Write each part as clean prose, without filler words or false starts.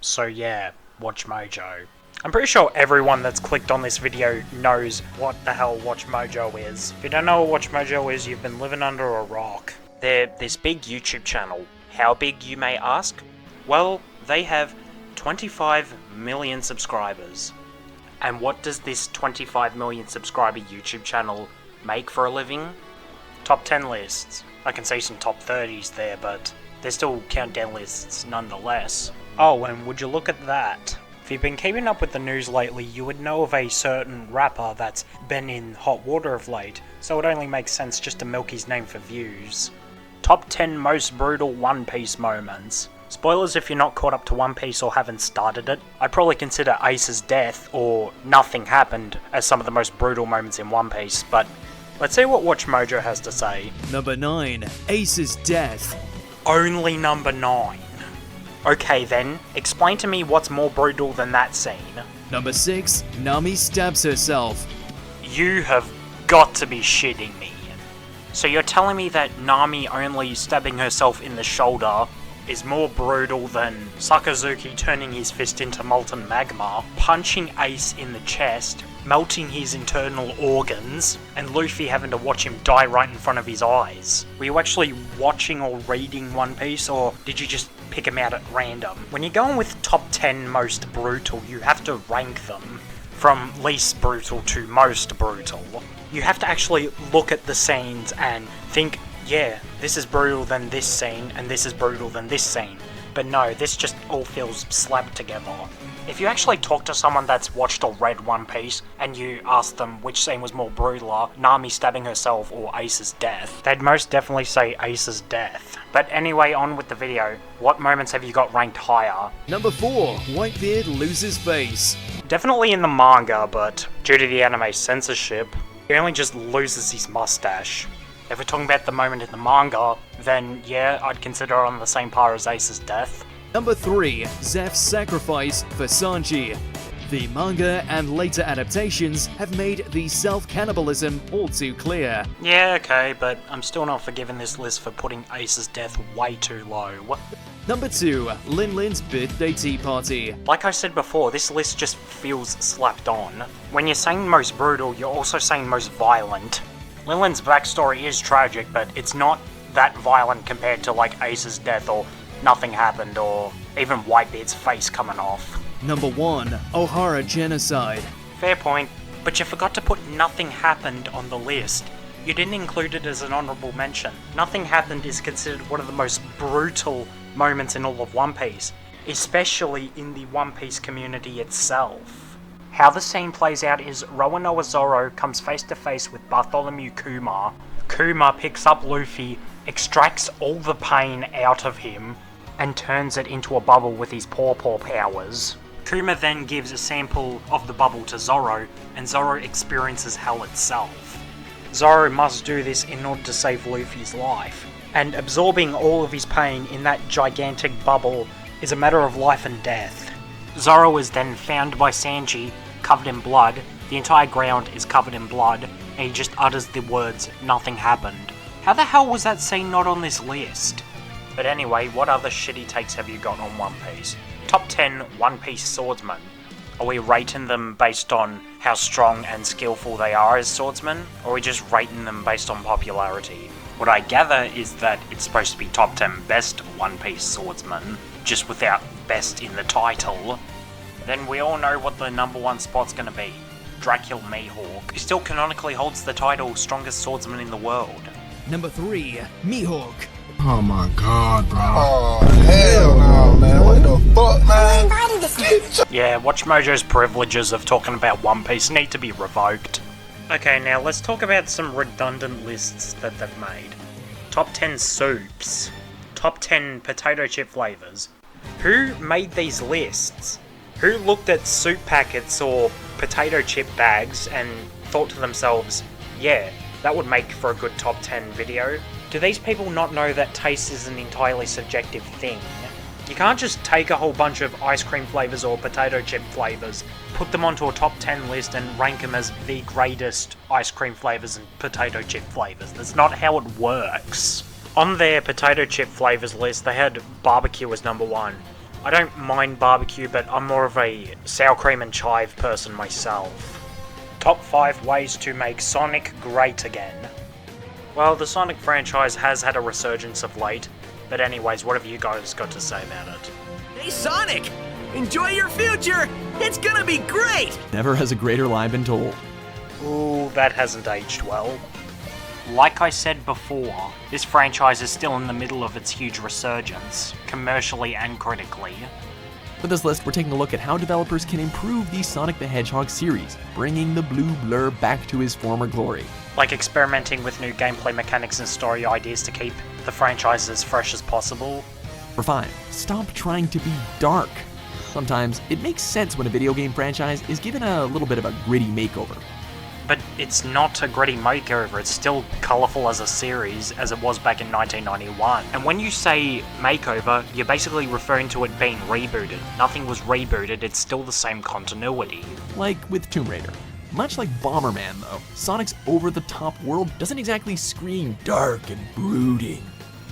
So yeah, Watchmojo. I'm pretty sure everyone that's clicked on this video knows what the hell Watchmojo is. If you don't know what Watchmojo is, you've been living under a rock. They're this big YouTube channel. How big, you may ask? Well, they have 25 million subscribers. And what does this 25 million subscriber YouTube channel make for a living? Top 10 lists. I can see some top 30s there, but they're still countdown lists nonetheless. Oh, and would you look at that? If you've been keeping up with the news lately, you would know of a certain rapper that's been in hot water of late, so it only makes sense just to milk his name for views. Top 10 most brutal One Piece moments. Spoilers if you're not caught up to One Piece or haven't started it. I'd probably consider Ace's death or Nothing Happened as some of the most brutal moments in One Piece, but let's see what Watchmojo has to say. Number 9. Ace's death. Only number 9. Okay then, explain to me what's more brutal than that scene. Number 6. Nami stabs herself. You have got to be shitting me. So you're telling me that Nami only stabbing herself in the shoulder is more brutal than Sakazuki turning his fist into molten magma, punching Ace in the chest, melting his internal organs, and Luffy having to watch him die right in front of his eyes? Were you actually watching or reading One Piece, or did you just pick them out at random? When you're going with top 10 most brutal, you have to rank them from least brutal to most brutal. You have to actually look at the scenes and think, yeah, this is brutal than this scene, and this is brutal than this scene. But no, this just all feels slapped together. If you actually talk to someone that's watched or read One Piece, and you ask them which scene was more brutaler, Nami stabbing herself or Ace's death, they'd most definitely say Ace's death. But anyway, on with the video. What moments have you got ranked higher? Number 4. Whitebeard loses face. Definitely in the manga, but due to the anime censorship, he only just loses his mustache. If we're talking about the moment in the manga, then yeah, I'd consider it on the same par as Ace's death. Number 3. Zeph's sacrifice for Sanji. The manga and later adaptations have made the self-cannibalism all too clear. Yeah, okay, but I'm still not forgiving this list for putting Ace's death way too low. Number 2. Lin Lin's birthday tea party. Like I said before, this list just feels slapped on. When you're saying most brutal, you're also saying most violent. Lin Lin's backstory is tragic, but it's not that violent compared to like Ace's death or Nothing Happened or even Whitebeard's face coming off. Number 1. Ohara genocide. Fair point, but you forgot to put Nothing Happened on the list. You didn't include it as an honourable mention. Nothing Happened is considered one of the most brutal moments in all of One Piece, especially in the One Piece community itself. How the scene plays out is Rowanoa Zoro comes face to face with Bartholomew Kuma. Kuma picks up Luffy, extracts all the pain out of him, and turns it into a bubble with his paw powers. Kuma then gives a sample of the bubble to Zoro, and Zoro experiences hell itself. Zoro must do this in order to save Luffy's life, and absorbing all of his pain in that gigantic bubble is a matter of life and death. Zoro is then found by Sanji, covered in blood. The entire ground is covered in blood, and he just utters the words, "Nothing happened." How the hell was that scene not on this list? But anyway, what other shitty takes have you got on One Piece? Top 10 One Piece swordsmen. Are we rating them based on how strong and skillful they are as swordsmen, or are we just rating them based on popularity? What I gather is that it's supposed to be top 10 best One Piece swordsmen, just without best in the title. Then we all know what the number 1 spot's gonna be. Dracula Mihawk, who still canonically holds the title strongest swordsman in the world. Number 3. Mihawk. Oh my god, bro. Oh, hell no, man. What the fuck, man? Yeah, Watchmojo's privileges of talking about One Piece need to be revoked. Okay, now let's talk about some redundant lists that they've made. Top 10 soups. Top 10 potato chip flavours. Who made these lists? Who looked at soup packets or potato chip bags and thought to themselves, yeah, that would make for a good top 10 video? Do these people not know that taste is an entirely subjective thing? You can't just take a whole bunch of ice cream flavours or potato chip flavours, put them onto a top 10 list and rank them as the greatest ice cream flavours and potato chip flavours. That's not how it works. On their potato chip flavours list, they had barbecue as number 1. I don't mind barbecue, but I'm more of a sour cream and chive person myself. Top 5 ways to make Sonic great again. Well, the Sonic franchise has had a resurgence of late, but anyways, what have you guys got to say about it? Hey Sonic! Enjoy your future! It's gonna be great! Never has a greater lie been told. Ooh, that hasn't aged well. Like I said before, this franchise is still in the middle of its huge resurgence, commercially and critically. For this list, we're taking a look at how developers can improve the Sonic the Hedgehog series, bringing the blue blur back to his former glory. Like experimenting with new gameplay mechanics and story ideas to keep the franchise as fresh as possible. For 5, stop trying to be dark. Sometimes it makes sense when a video game franchise is given a little bit of a gritty makeover. But it's not a gritty makeover, it's still colourful as a series as it was back in 1991. And when you say makeover, you're basically referring to it being rebooted. Nothing was rebooted, it's still the same continuity. Like with Tomb Raider. Much like Bomberman though, Sonic's over-the-top world doesn't exactly scream dark and brooding.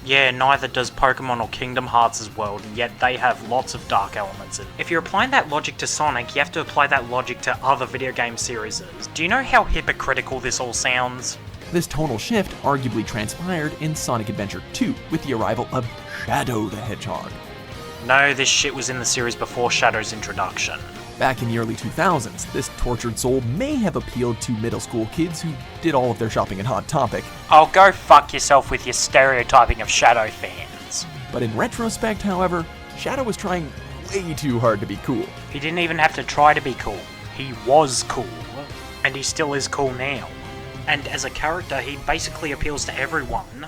Yeah, neither does Pokemon or Kingdom Hearts' world, and yet they have lots of dark elements in it. If you're applying that logic to Sonic, you have to apply that logic to other video game series. Do you know how hypocritical this all sounds? This tonal shift arguably transpired in Sonic Adventure 2 with the arrival of Shadow the Hedgehog. No, this shit was in the series before Shadow's introduction. Back in the early 2000s, this tortured soul may have appealed to middle school kids who did all of their shopping at Hot Topic. Oh, go fuck yourself with your stereotyping of Shadow fans. But in retrospect, however, Shadow was trying way too hard to be cool. He didn't even have to try to be cool. He was cool. And he still is cool now. And as a character, he basically appeals to everyone.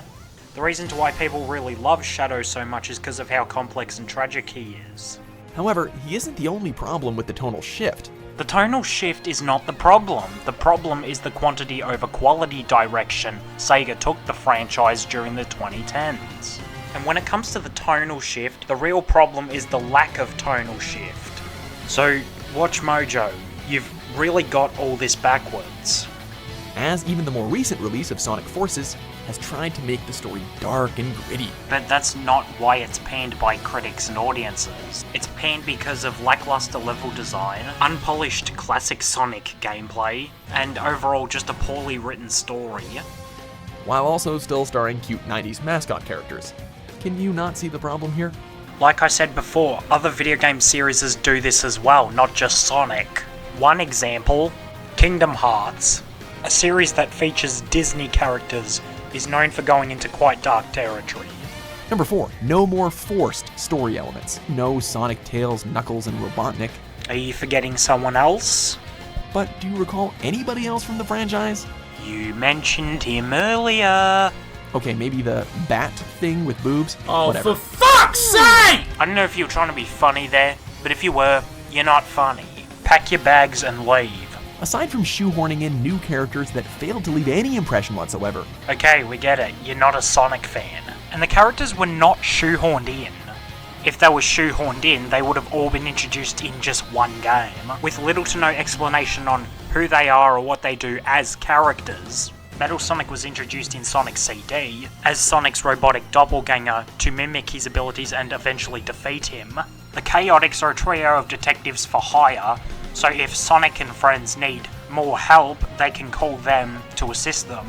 The reason to why people really love Shadow so much is because of how complex and tragic he is. However, he isn't the only problem with the tonal shift. The tonal shift is not the problem. The problem is the quantity over quality direction Sega took the franchise during the 2010s. And when it comes to the tonal shift, the real problem is the lack of tonal shift. So, Watchmojo, you've really got all this backwards. As even the more recent release of Sonic Forces has tried to make the story dark and gritty. But that's not why it's panned by critics and audiences. It's panned because of lackluster level design, unpolished classic Sonic gameplay, and overall just a poorly written story. While also still starring cute 90s mascot characters. Can you not see the problem here? Like I said before, other video game series do this as well, not just Sonic. One example, Kingdom Hearts. A series that features Disney characters is known for going into quite dark territory. Number 4, no more forced story elements. No Sonic, Tails, Knuckles, and Robotnik. Are you forgetting someone else? But do you recall anybody else from the franchise? You mentioned him earlier. Okay, maybe the bat thing with boobs? Oh, whatever. for fuck's sake! I don't know if you were trying to be funny there, but if you were, you're not funny. Pack your bags and leave. Aside from shoehorning in new characters that failed to leave any impression whatsoever. Okay, we get it. You're not a Sonic fan. And the characters were not shoehorned in. If they were shoehorned in, they would have all been introduced in just one game, with little to no explanation on who they are or what they do as characters. Metal Sonic was introduced in Sonic CD as Sonic's robotic doppelganger to mimic his abilities and eventually defeat him. The Chaotix are a trio of detectives for hire, so if Sonic and friends need more help, they can call them to assist them.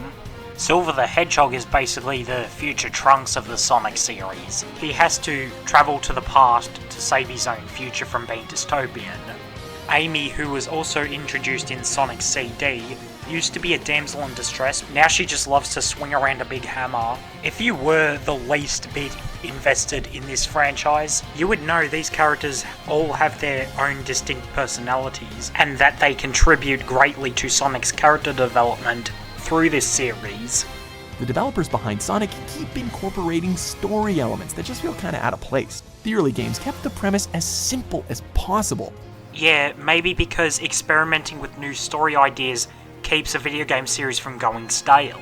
Silver the Hedgehog is basically the future Trunks of the Sonic series. He has to travel to the past to save his own future from being dystopian. Amy, who was also introduced in Sonic CD, used to be a damsel in distress. Now she just loves to swing around a big hammer. If you were the least bit invested in this franchise, you would know these characters all have their own distinct personalities, and that they contribute greatly to Sonic's character development through this series. The developers behind Sonic keep incorporating story elements that just feel kinda out of place. The early games kept the premise as simple as possible. Yeah, maybe because experimenting with new story ideas keeps a video game series from going stale.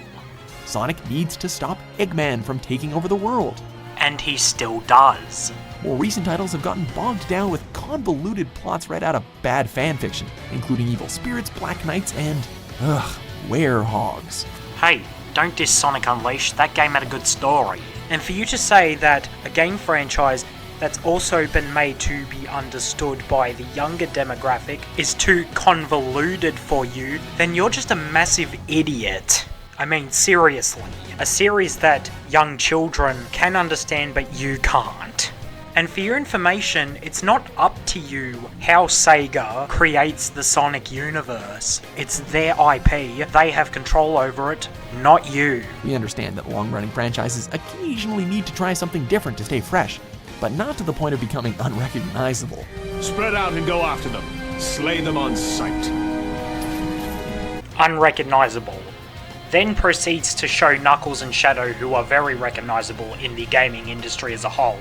Sonic needs to stop Eggman from taking over the world. And he still does. More recent titles have gotten bogged down with convoluted plots right out of bad fanfiction, including evil spirits, black knights, and, werehogs. Hey, don't diss Sonic Unleashed, that game had a good story. And for you to say that a game franchise that's also been made to be understood by the younger demographic is too convoluted for you, then you're just a massive idiot. I mean, seriously. A series that young children can understand but you can't. And for your information, it's not up to you how Sega creates the Sonic universe. It's their IP, they have control over it, not you. We understand that long-running franchises occasionally need to try something different to stay fresh, but not to the point of becoming unrecognizable. Spread out and go after them. Slay them on sight. Unrecognizable. Then proceeds to show Knuckles and Shadow, who are very recognizable in the gaming industry as a whole.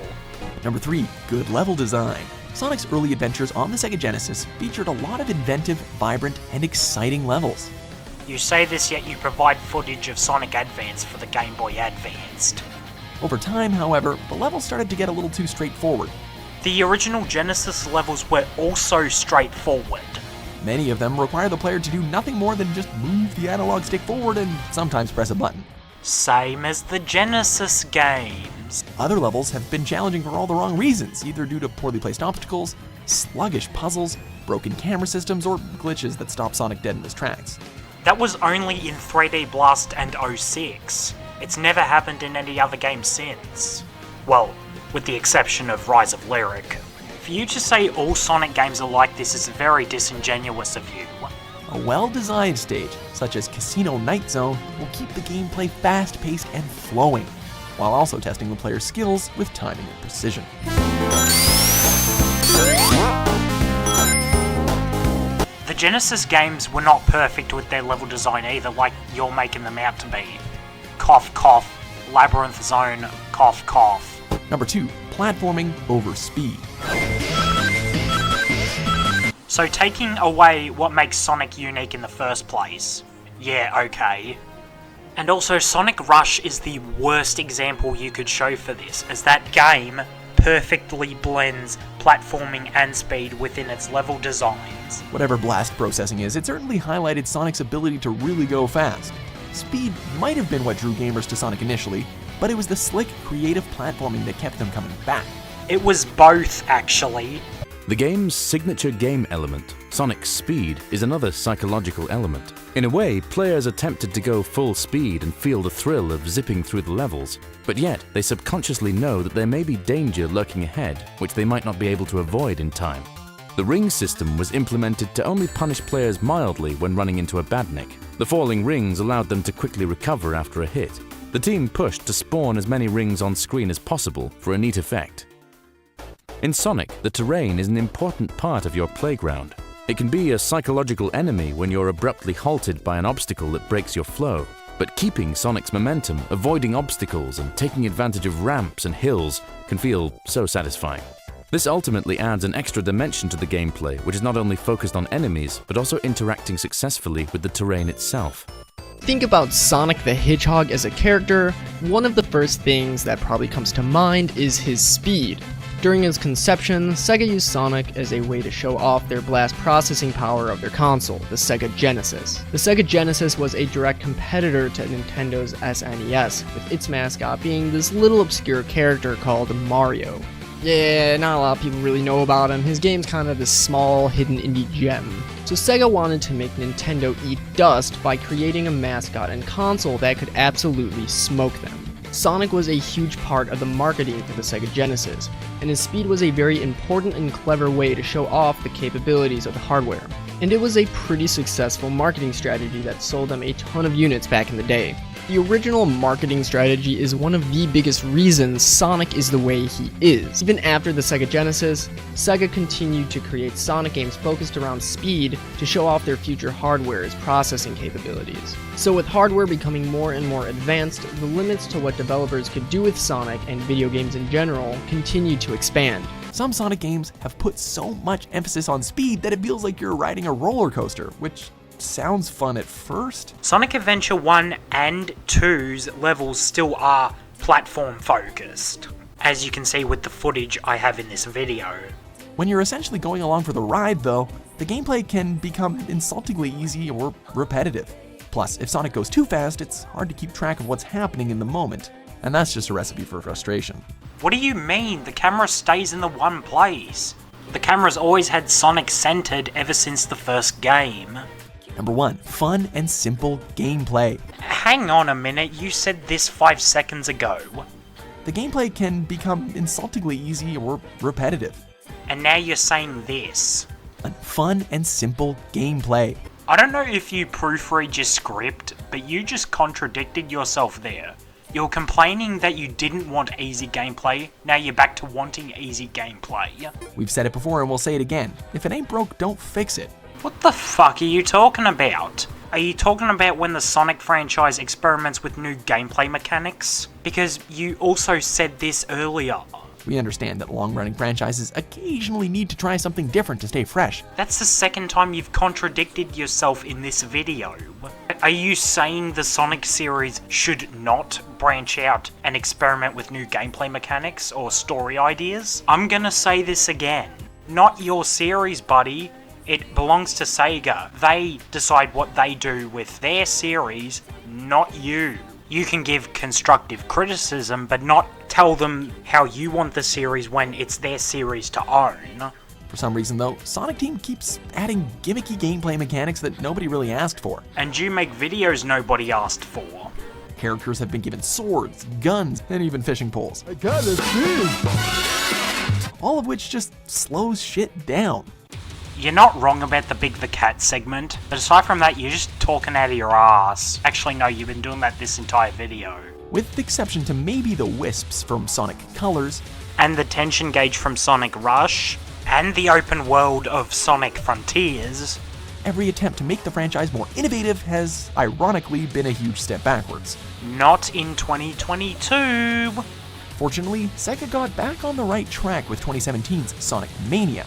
Number 3, good level design. Sonic's early adventures on the Sega Genesis featured a lot of inventive, vibrant, and exciting levels. You say this, yet you provide footage of Sonic Advance for the Game Boy Advanced. Over time, however, the levels started to get a little too straightforward. The original Genesis levels were also straightforward. Many of them require the player to do nothing more than just move the analog stick forward and sometimes press a button. Same as the Genesis games. Other levels have been challenging for all the wrong reasons, either due to poorly placed obstacles, sluggish puzzles, broken camera systems, or glitches that stop Sonic dead in his tracks. That was only in 3D Blast and 06. It's never happened in any other game since. Well, with the exception of Rise of Lyric. For you to say all Sonic games are like this is very disingenuous of you. A well-designed stage, such as Casino Night Zone, will keep the gameplay fast-paced and flowing, while also testing the player's skills with timing and precision. The Genesis games were not perfect with their level design either, like you're making them out to be. Cough cough, Labyrinth Zone, cough cough. Number 2, platforming over speed. So taking away what makes Sonic unique in the first place. Yeah, okay. And also Sonic Rush is the worst example you could show for this, as that game perfectly blends platforming and speed within its level designs. Whatever blast processing is, it certainly highlighted Sonic's ability to really go fast. Speed might have been what drew gamers to Sonic initially, but it was the slick, creative platforming that kept them coming back. It was both, actually. The game's signature game element, Sonic's speed, is another psychological element. In a way, players are tempted to go full speed and feel the thrill of zipping through the levels, but yet they subconsciously know that there may be danger lurking ahead, which they might not be able to avoid in time. The ring system was implemented to only punish players mildly when running into a badnik. The falling rings allowed them to quickly recover after a hit. The team pushed to spawn as many rings on screen as possible for a neat effect. In Sonic, the terrain is an important part of your playground. It can be a psychological enemy when you're abruptly halted by an obstacle that breaks your flow. But keeping Sonic's momentum, avoiding obstacles, and taking advantage of ramps and hills can feel so satisfying. This ultimately adds an extra dimension to the gameplay, which is not only focused on enemies, but also interacting successfully with the terrain itself. Think about Sonic the Hedgehog as a character, one of the first things that probably comes to mind is his speed. During its conception, Sega used Sonic as a way to show off their blast processing power of their console, the Sega Genesis. The Sega Genesis was a direct competitor to Nintendo's SNES, with its mascot being this little obscure character called Mario. Yeah, not a lot of people really know about him. His game's kind of this small, hidden indie gem. So Sega wanted to make Nintendo eat dust by creating a mascot and console that could absolutely smoke them. Sonic was a huge part of the marketing for the Sega Genesis, and his speed was a very important and clever way to show off the capabilities of the hardware. And it was a pretty successful marketing strategy that sold them a ton of units back in the day. The original marketing strategy is one of the biggest reasons Sonic is the way he is. Even after the Sega Genesis, Sega continued to create Sonic games focused around speed to show off their future hardware's processing capabilities. So with hardware becoming more and more advanced, the limits to what developers could do with Sonic and video games in general continued to expand. Some Sonic games have put so much emphasis on speed that it feels like you're riding a roller coaster, which sounds fun at first. Sonic Adventure 1 and 2's levels still are platform focused, as you can see with the footage I have in this video. When you're essentially going along for the ride though, the gameplay can become insultingly easy or repetitive. Plus, if Sonic goes too fast, it's hard to keep track of what's happening in the moment, and that's just a recipe for frustration. What do you mean? The camera stays in the one place. The camera's always had Sonic centered ever since the first game. Number 1. Fun and simple gameplay. Hang on a minute, you said this 5 seconds ago. The gameplay can become insultingly easy or repetitive. And now you're saying this. Fun and simple gameplay. I don't know if you proofread your script, but you just contradicted yourself there. You're complaining that you didn't want easy gameplay, now you're back to wanting easy gameplay. We've said it before and we'll say it again. If it ain't broke, don't fix it. What the fuck are you talking about? Are you talking about when the Sonic franchise experiments with new gameplay mechanics? Because you also said this earlier. We understand that long-running franchises occasionally need to try something different to stay fresh. That's the second time you've contradicted yourself in this video. Are you saying the Sonic series should not branch out and experiment with new gameplay mechanics or story ideas? I'm gonna say this again. Not your series, buddy. It belongs to Sega. They decide what they do with their series, not you. You can give constructive criticism, but not tell them how you want the series when it's their series to own. For some reason though, Sonic Team keeps adding gimmicky gameplay mechanics that nobody really asked for. And you make videos nobody asked for. Characters have been given swords, guns, and even fishing poles. I got a fish. All of which just slows shit down. You're not wrong about the Big the Cat segment, but aside from that, you're just talking out of your ass. Actually, no, you've been doing that this entire video. With the exception to maybe the wisps from Sonic Colors, and the tension gauge from Sonic Rush, and the open world of Sonic Frontiers, every attempt to make the franchise more innovative has ironically been a huge step backwards. Not in 2022. Fortunately, Sega got back on the right track with 2017's Sonic Mania,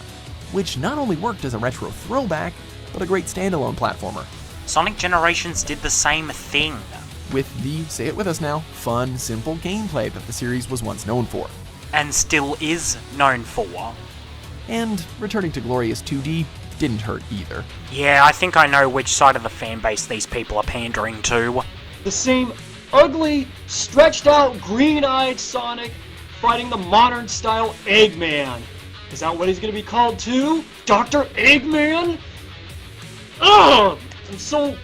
which not only worked as a retro throwback, but a great standalone platformer. Sonic Generations did the same thing. With the, say it with us now, fun, simple gameplay that the series was once known for. And still is known for. And returning to glorious 2D didn't hurt either. Yeah, I think I know which side of the fanbase these people are pandering to. The same ugly, stretched out, green-eyed Sonic fighting the modern-style Eggman. Is that what he's gonna be called too? Dr. Eggman? Ugh! I'm so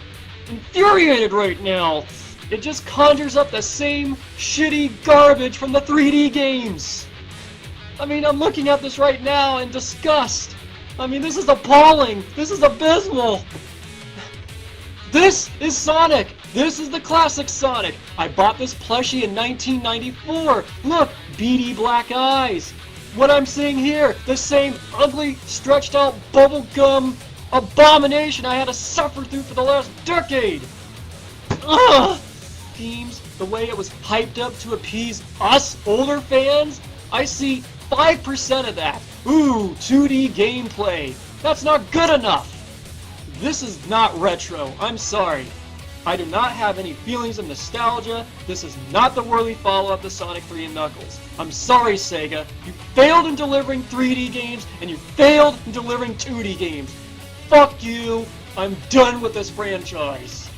infuriated right now. It just conjures up the same shitty garbage from the 3D games. I mean, I'm looking at this right now in disgust. I mean, this is appalling. This is abysmal. This is Sonic. This is the classic Sonic. I bought this plushie in 1994. Look, beady black eyes. What I'm seeing here, the same ugly, stretched out bubblegum abomination I had to suffer through for the last decade. Ugh! Teams, the way it was hyped up to appease us older fans, I see 5% of that. Ooh, 2D gameplay. That's not good enough. This is not retro. I'm sorry. I do not have any feelings of nostalgia. This is not the worthy follow-up to Sonic 3 and Knuckles. I'm sorry, Sega. You failed in delivering 3D games, and you failed in delivering 2D games. Fuck you. I'm done with this franchise.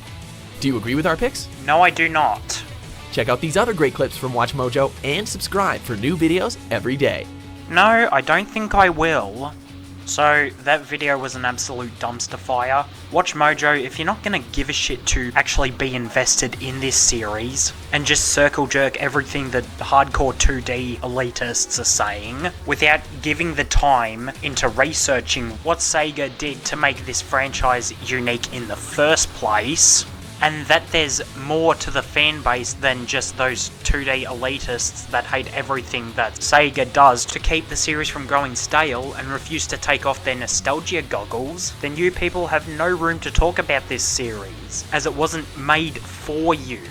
Do you agree with our picks? No, I do not. Check out these other great clips from Watchmojo and subscribe for new videos every day. No, I don't think I will. So, that video was an absolute dumpster fire. Watchmojo, if you're not gonna give a shit to actually be invested in this series, and just circle jerk everything that hardcore 2D elitists are saying, without giving the time into researching what Sega did to make this franchise unique in the first place, and that there's more to the fanbase than just those 2D elitists that hate everything that Sega does to keep the series from going stale and refuse to take off their nostalgia goggles, then you people have no room to talk about this series, as it wasn't made for you.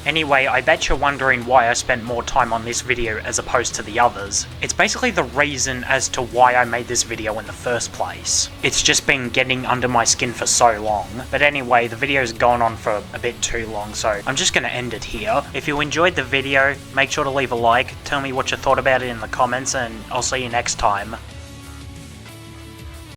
Anyway, I bet you're wondering why I spent more time on this video as opposed to the others. It's basically the reason as to why I made this video in the first place. It's just been getting under my skin for so long. But anyway, the video's gone on for a bit too long, so I'm just gonna end it here. If you enjoyed the video, make sure to leave a like, tell me what you thought about it in the comments, and I'll see you next time.